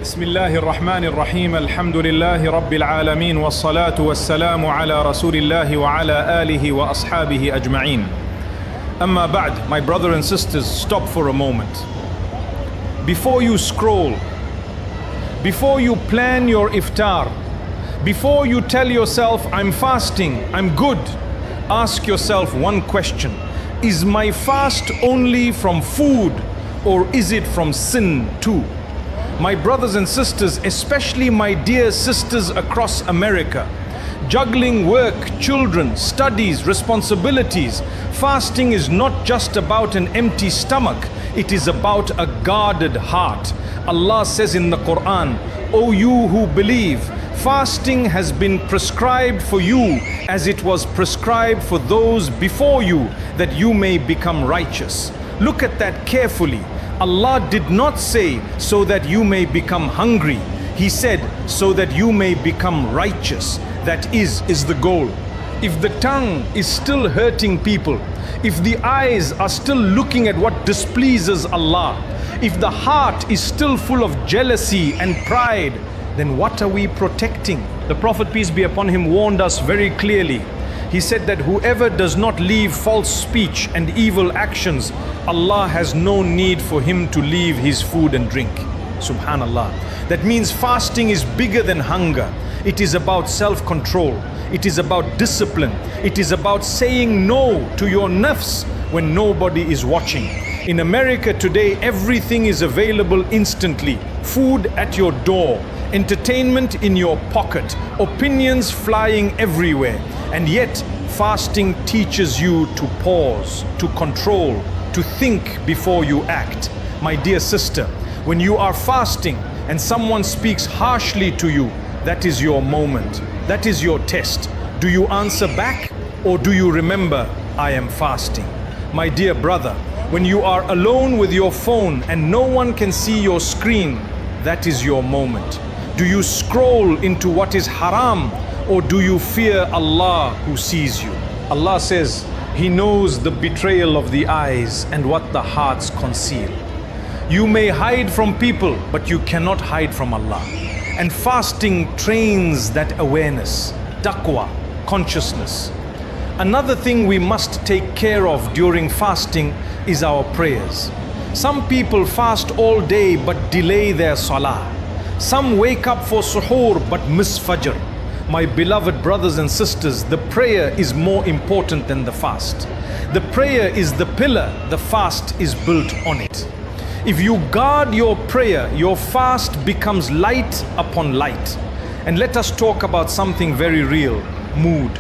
بسم الله الرحمن الرحيم الحمد لله رب العالمين والصلاة والسلام على رسول الله وعلى آله وأصحابه أجمعين. أما بعد, my brothers and sisters, stop for a moment. Before you scroll, before you plan your iftar, before you tell yourself, I'm fasting, I'm good, ask yourself one question. Is my fast only from food or is it from sin too? My brothers and sisters, especially my dear sisters across America, juggling work, children, studies, responsibilities, fasting is not just about an empty stomach, it is about a guarded heart. Allah says in the Quran, O you who believe, fasting has been prescribed for you as it was prescribed for those before you, that you may become righteous. Look at that carefully. Allah did not say so that you may become hungry. He said so that you may become righteous. That is the goal. If the tongue is still hurting people, if the eyes are still looking at what displeases Allah, if the heart is still full of jealousy and pride, then what are we protecting? The Prophet, peace be upon him, warned us very clearly. He said that whoever does not leave false speech and evil actions, Allah has no need for him to leave his food and drink. Subhanallah. That means fasting is bigger than hunger. It is about self-control. It is about discipline. It is about saying no to your nafs when nobody is watching. In America today, everything is available instantly. Food at your door, entertainment in your pocket, opinions flying everywhere. And yet, fasting teaches you to pause, to control, to think before you act. My dear sister, when you are fasting and someone speaks harshly to you, that is your moment. That is your test. Do you answer back or do you remember, I am fasting? My dear brother, when you are alone with your phone and no one can see your screen, that is your moment. Do you scroll into what is haram or do you fear Allah who sees you? Allah says He knows the betrayal of the eyes and what the hearts conceal. You may hide from people, but you cannot hide from Allah. And fasting trains that awareness, taqwa, consciousness. Another thing we must take care of during fasting is our prayers. Some people fast all day but delay their salah. Some wake up for suhoor but miss fajr. My beloved brothers and sisters, the prayer is more important than the fast. The prayer is the pillar, the fast is built on it. If you guard your prayer, your fast becomes light upon light. And let us talk about something very real, mood.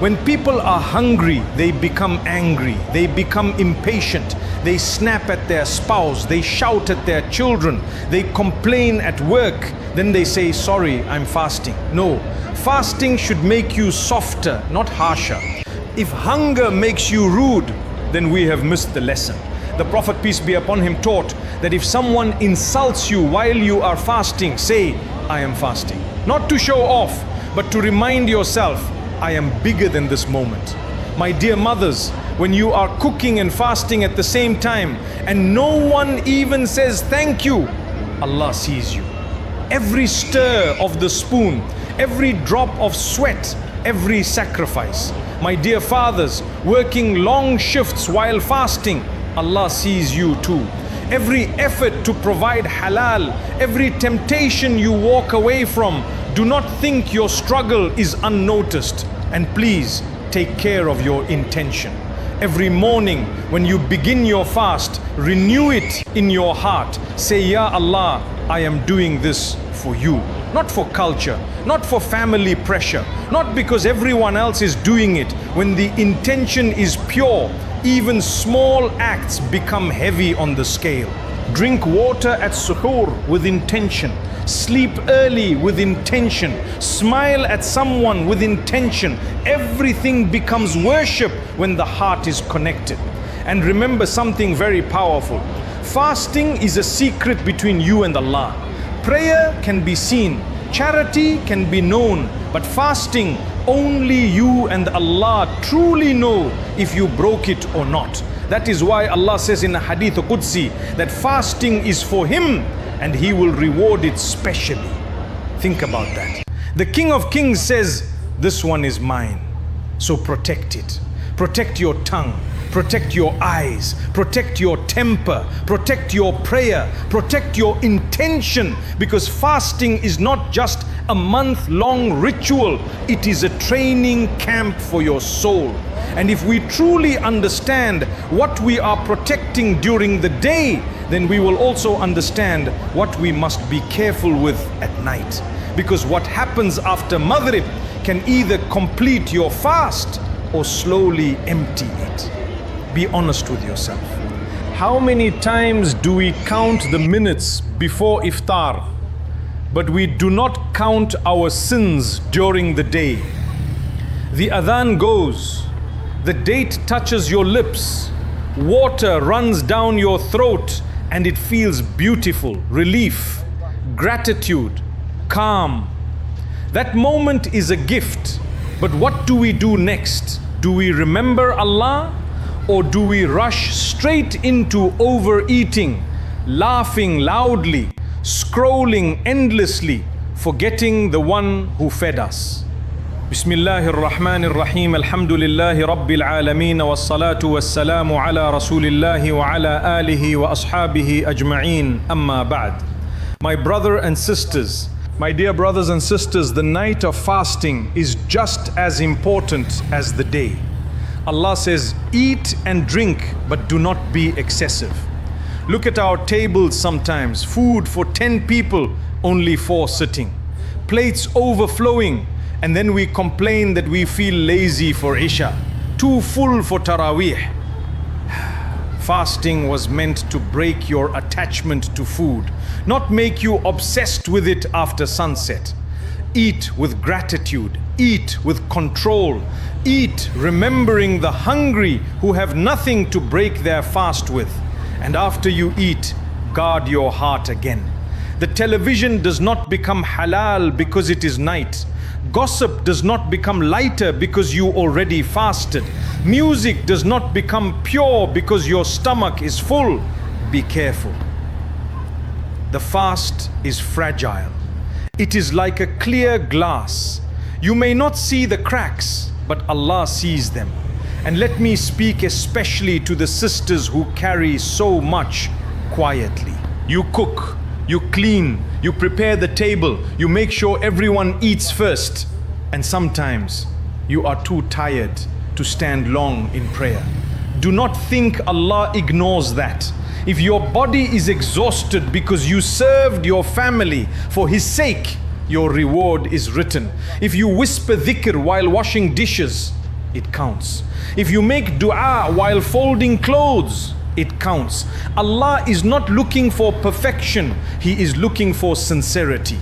When people are hungry, they become angry, they become impatient, they snap at their spouse, they shout at their children, they complain at work, then they say, sorry, I'm fasting. No, fasting should make you softer, not harsher. If hunger makes you rude, then we have missed the lesson. The Prophet, peace be upon him, taught that if someone insults you while you are fasting, say, I am fasting. Not to show off, but to remind yourself, I am bigger than this moment. My dear mothers, when you are cooking and fasting at the same time and no one even says thank you, Allah sees you. Every stir of the spoon, every drop of sweat, every sacrifice. My dear fathers, working long shifts while fasting, Allah sees you too. Every effort to provide halal, every temptation you walk away from, do not think your struggle is unnoticed. And please take care of your intention. Every morning when you begin your fast, renew it in your heart. Say, Ya Allah, I am doing this for you. Not for culture, not for family pressure, not because everyone else is doing it. When the intention is pure, even small acts become heavy on the scale. Drink water at suhoor with intention. Sleep early with intention. Smile at someone with intention. Everything becomes worship when the heart is connected. And remember something very powerful. Fasting is a secret between you and Allah. Prayer can be seen. Charity can be known. But fasting, only you and Allah truly know if you broke it or not. That is why Allah says in a hadith Qudsi that fasting is for Him and He will reward it specially. Think about that. The King of Kings says, this one is mine. So protect it. Protect your tongue. Protect your eyes. Protect your temper. Protect your prayer. Protect your intention. Because fasting is not just a month-long ritual. It is a training camp for your soul. And if we truly understand what we are protecting during the day, then we will also understand what we must be careful with at night. Because what happens after Maghrib can either complete your fast or slowly empty it. Be honest with yourself. How many times do we count the minutes before iftar, but we do not count our sins during the day? The adhan goes, the date touches your lips, water runs down your throat, and it feels beautiful, relief, gratitude, calm. That moment is a gift. But what do we do next? Do we remember Allah, or do we rush straight into overeating, laughing loudly, scrolling endlessly, forgetting the one who fed us? Bismillahir Rahmanir Rahim. Alhamdulillahi Rabbil Alameen, wassalatu wassalamu ala Rasulillahi wa ala alihi wa ashabihi ajma'een. Amma ba'd. My brother and sisters, my dear brothers and sisters, the night of fasting is just as important as the day. Allah says, eat and drink, but do not be excessive. Look at our tables sometimes. Food for 10 people, only 4 sitting. Plates overflowing, and then we complain that we feel lazy for Isha. Too full for Taraweeh. Fasting was meant to break your attachment to food, not make you obsessed with it after sunset. Eat with gratitude, eat with control, eat remembering the hungry who have nothing to break their fast with. And after you eat, guard your heart again. The television does not become halal because it is night. Gossip does not become lighter because you already fasted. Music does not become pure because your stomach is full. Be careful. The fast is fragile. It is like a clear glass. You may not see the cracks, but Allah sees them. And let me speak especially to the sisters who carry so much quietly. You cook, you clean, you prepare the table, you make sure everyone eats first. And sometimes you are too tired to stand long in prayer. Do not think Allah ignores that. If your body is exhausted because you served your family for His sake, your reward is written. If you whisper dhikr while washing dishes, it counts. If you make dua while folding clothes, it counts. Allah is not looking for perfection. He is looking for sincerity.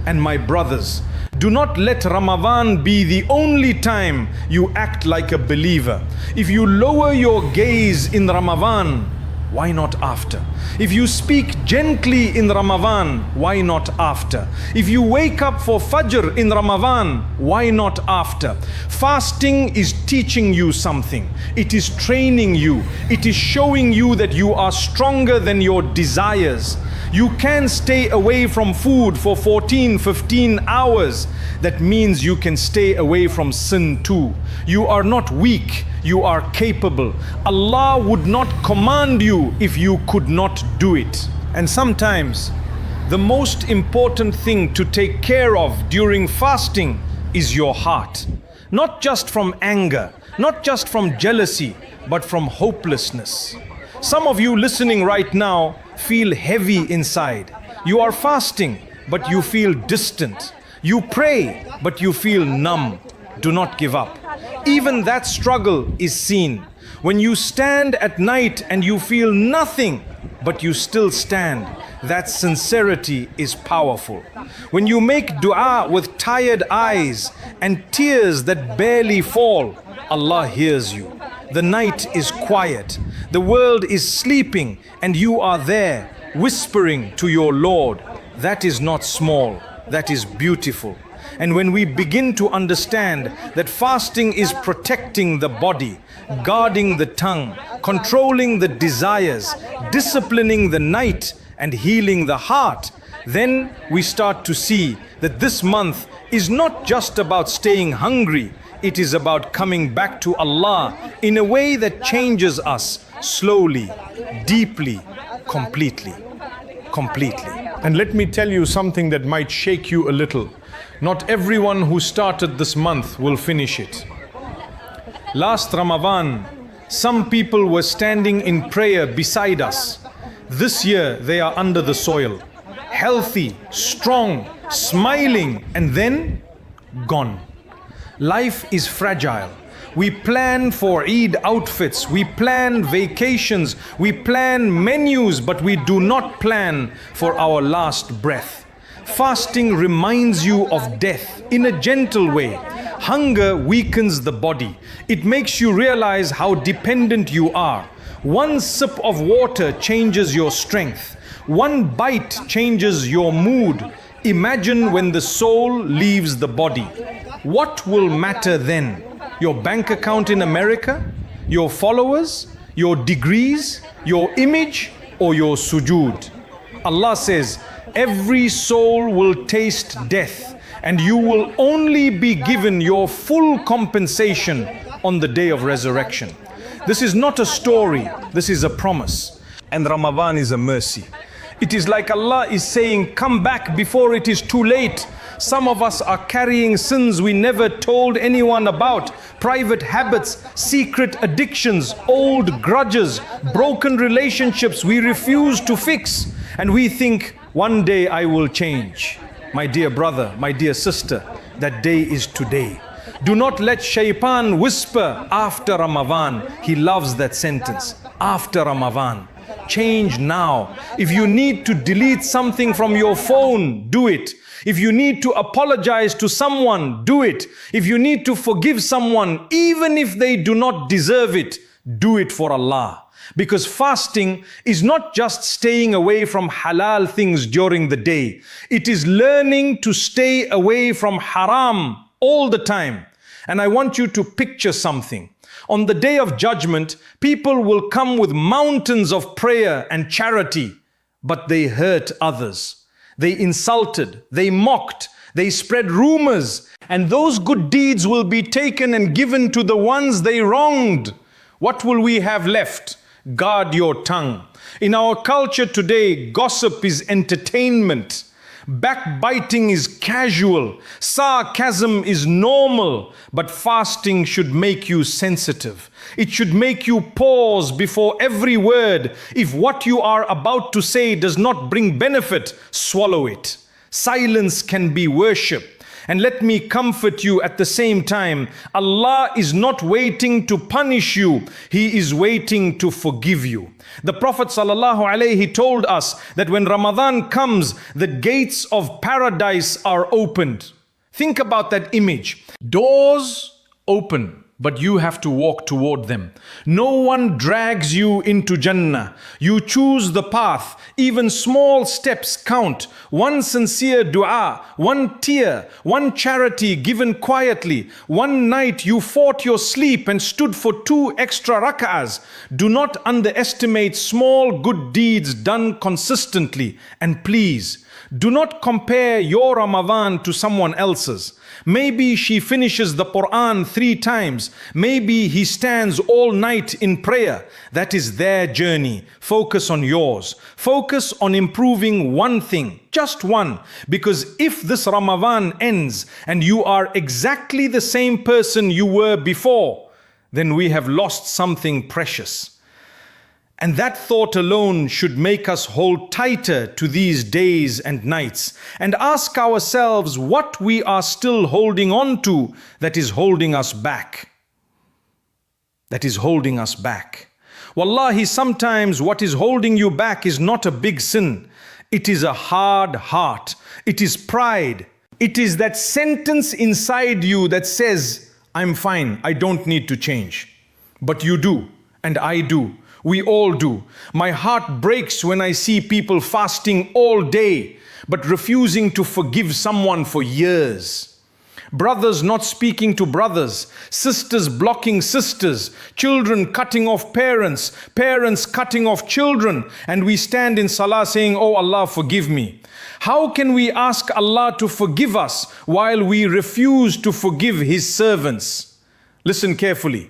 And my brothers, do not let Ramadan be the only time you act like a believer. If you lower your gaze in Ramadan, why not after? If you speak gently in Ramadan, why not after? If you wake up for Fajr in Ramadan, why not after? Fasting is teaching you something. It is training you. It is showing you that you are stronger than your desires. You can stay away from food for 14, 15 hours. That means you can stay away from sin too. You are not weak, you are capable. Allah would not command you if you could not do it. And sometimes the most important thing to take care of during fasting is your heart. Not just from anger, not just from jealousy, but from hopelessness. Some of you listening right now feel heavy inside. You are fasting, but you feel distant. You pray, but you feel numb. Do not give up. Even that struggle is seen. When you stand at night and you feel nothing, but you still stand, that sincerity is powerful. When you make dua with tired eyes and tears that barely fall, Allah hears you. The night is quiet. The world is sleeping and you are there whispering to your Lord. That is not small. That is beautiful. And when we begin to understand that fasting is protecting the body, guarding the tongue, controlling the desires, disciplining the night, and healing the heart, then we start to see that this month is not just about staying hungry, it is about coming back to Allah in a way that changes us slowly, deeply, completely. And let me tell you something that might shake you a little. Not everyone who started this month will finish it. Last Ramadan, some people were standing in prayer beside us. This year they are under the soil, healthy, strong, smiling, and then gone. Life is fragile. We plan for Eid outfits, we plan vacations, we plan menus, but we do not plan for our last breath. Fasting reminds you of death in a gentle way. Hunger weakens the body. It makes you realize how dependent you are. One sip of water changes your strength. One bite changes your mood. Imagine when the soul leaves the body. What will matter then? Your bank account in America? Your followers? Your degrees? Your image? Or your sujood? Allah says, every soul will taste death, and you will only be given your full compensation on the day of resurrection. This is not a story, this is a promise. And Ramadan is a mercy. It is like Allah is saying, come back before it is too late. Some of us are carrying sins we never told anyone about, private habits, secret addictions, old grudges, broken relationships we refuse to fix. And we think, one day I will change. My dear brother, my dear sister, that day is today. Do not let shaitan whisper after Ramadan. He loves that sentence. After Ramadan. Change now. If you need to delete something from your phone, do it. If you need to apologize to someone, do it. If you need to forgive someone, even if they do not deserve it, do it for Allah. Because fasting is not just staying away from halal things during the day. It is learning to stay away from haram all the time. And I want you to picture something. On the day of judgment, people will come with mountains of prayer and charity, but they hurt others. They insulted, they mocked, they spread rumors, and those good deeds will be taken and given to the ones they wronged. What will we have left? Guard your tongue. In our culture today, gossip is entertainment. Backbiting is casual. Sarcasm is normal. But fasting should make you sensitive. It should make you pause before every word. If what you are about to say does not bring benefit, swallow it. Silence can be worship. And let me comfort you at the same time. Allah is not waiting to punish you. He is waiting to forgive you. The Prophet ﷺ told us that when Ramadan comes, the gates of paradise are opened. Think about that image. Doors open, but you have to walk toward them. No one drags you into Jannah. You choose the path. Even small steps count. One sincere dua, one tear, one charity given quietly. One night you fought your sleep and stood for 2 extra rak'ahs. Do not underestimate small good deeds done consistently. And please, do not compare your Ramadan to someone else's. Maybe she finishes the Quran 3 times. Maybe he stands all night in prayer. That is their journey. Focus on yours. Focus on improving one thing, just one. Because if this Ramadan ends and you are exactly the same person you were before, then we have lost something precious. And that thought alone should make us hold tighter to these days and nights and ask ourselves what we are still holding on to that is holding us back. That is holding us back. Wallahi, sometimes what is holding you back is not a big sin. It is a hard heart. It is pride. It is that sentence inside you that says, I'm fine, I don't need to change. But you do, and I do. We all do. My heart breaks when I see people fasting all day, but refusing to forgive someone for years. brothers not speaking to brothers, sisters blocking sisters, children cutting off parents, parents cutting off children, and we stand in salah saying, "Oh Allah, forgive me." How can we ask Allah to forgive us while we refuse to forgive His servants? Listen carefully.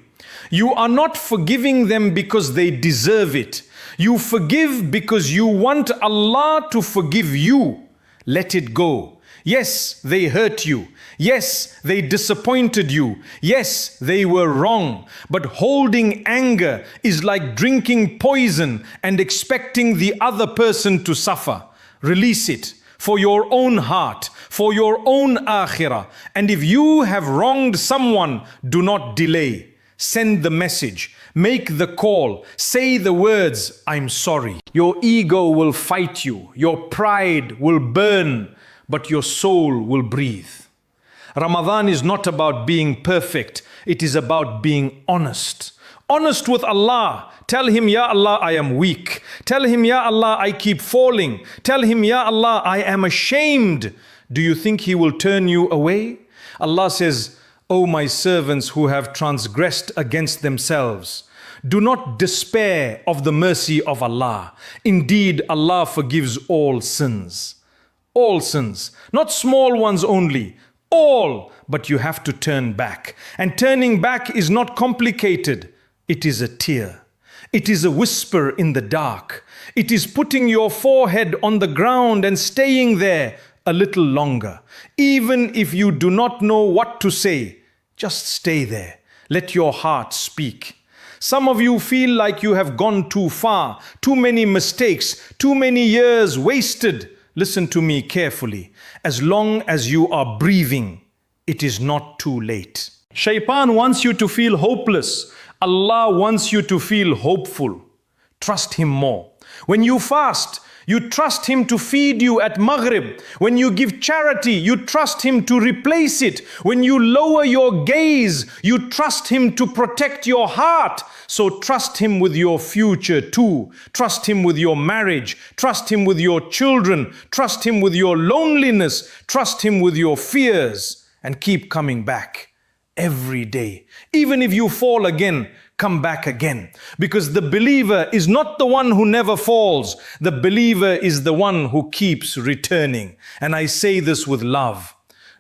You are not forgiving them because they deserve it. You forgive because you want Allah to forgive you. Let it go. Yes, they hurt you. Yes, they disappointed you. Yes, they were wrong. But holding anger is like drinking poison and expecting the other person to suffer. Release it for your own heart, for your own akhirah. And if you have wronged someone, do not delay. Send the message, make the call, say the words, "I'm sorry." Your ego will fight you, your pride will burn, but your soul will breathe. Ramadan is not about being perfect, it is about being honest. Honest with Allah. Tell Him, "Ya Allah, I am weak." Tell Him, "Ya Allah, I keep falling." Tell Him, "Ya Allah, I am ashamed." Do you think He will turn you away? Allah says, "O my servants who have transgressed against themselves, do not despair of the mercy of Allah. Indeed, Allah forgives all sins." All sins, not small ones only, all, but you have to turn back. And turning back is not complicated. It is a tear. It is a whisper in the dark. It is putting your forehead on the ground and staying there a little longer. Even if you do not know what to say, just stay there. Let your heart speak. Some of you feel like you have gone too far, too many mistakes, too many years wasted. Listen to me carefully. As long as you are breathing, it is not too late. Shaitan wants you to feel hopeless. Allah wants you to feel hopeful. Trust Him more. When you fast, you trust Him to feed you at Maghrib. When you give charity, you trust Him to replace it. When you lower your gaze, you trust Him to protect your heart. So trust Him with your future too. Trust Him with your marriage. Trust Him with your children. Trust Him with your loneliness. Trust Him with your fears. And keep coming back every day. Even if you fall again, come back again. Because the believer is not the one who never falls. The believer is the one who keeps returning. And I say this with love.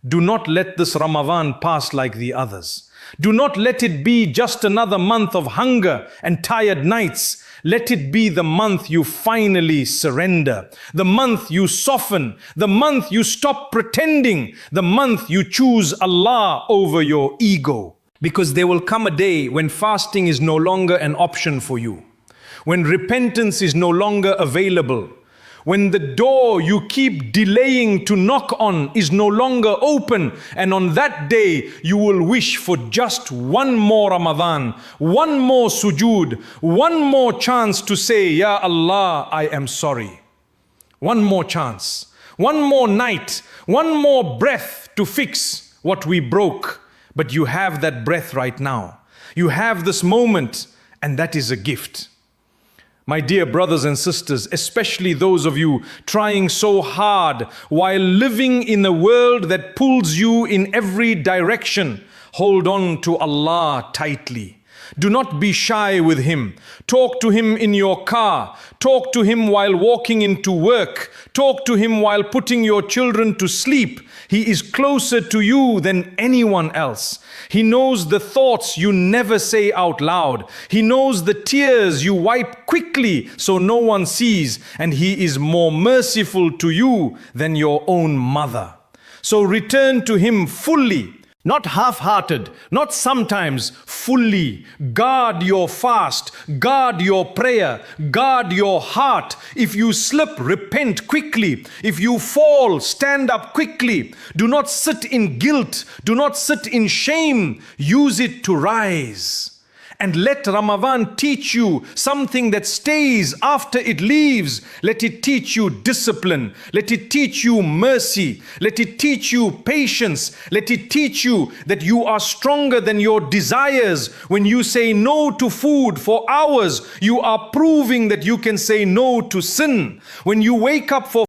Do not let this Ramadan pass like the others. Do not let it be just another month of hunger and tired nights. Let it be the month you finally surrender, the month you soften, the month you stop pretending, the month you choose Allah over your ego. Because there will come a day when fasting is no longer an option for you, when repentance is no longer available, when the door you keep delaying to knock on is no longer open, and on that day you will wish for just one more Ramadan, one more sujood, one more chance to say, "Ya Allah, I am sorry." One more chance, one more night, one more breath to fix what we broke. But you have that breath right now. You have this moment, and that is a gift. My dear brothers and sisters, especially those of you trying so hard while living in a world that pulls you in every direction, hold on to Allah tightly. Do not be shy with Him. Talk to Him in your car. Talk to Him while walking into work. Talk to Him while putting your children to sleep. He is closer to you than anyone else. He knows the thoughts you never say out loud. He knows the tears you wipe quickly so no one sees. And He is more merciful to you than your own mother. So return to Him fully. Not half-hearted, not sometimes, fully. Guard your fast, guard your prayer, guard your heart. If you slip, repent quickly. If you fall, stand up quickly. Do not sit in guilt, do not sit in shame. Use it to rise. And let Ramadan teach you something that stays after it leaves. Let it teach you discipline. Let it teach you mercy. Let it teach you patience. Let it teach you that you are stronger than your desires. When you say no to food for hours, you are proving that you can say no to sin. When you wake up for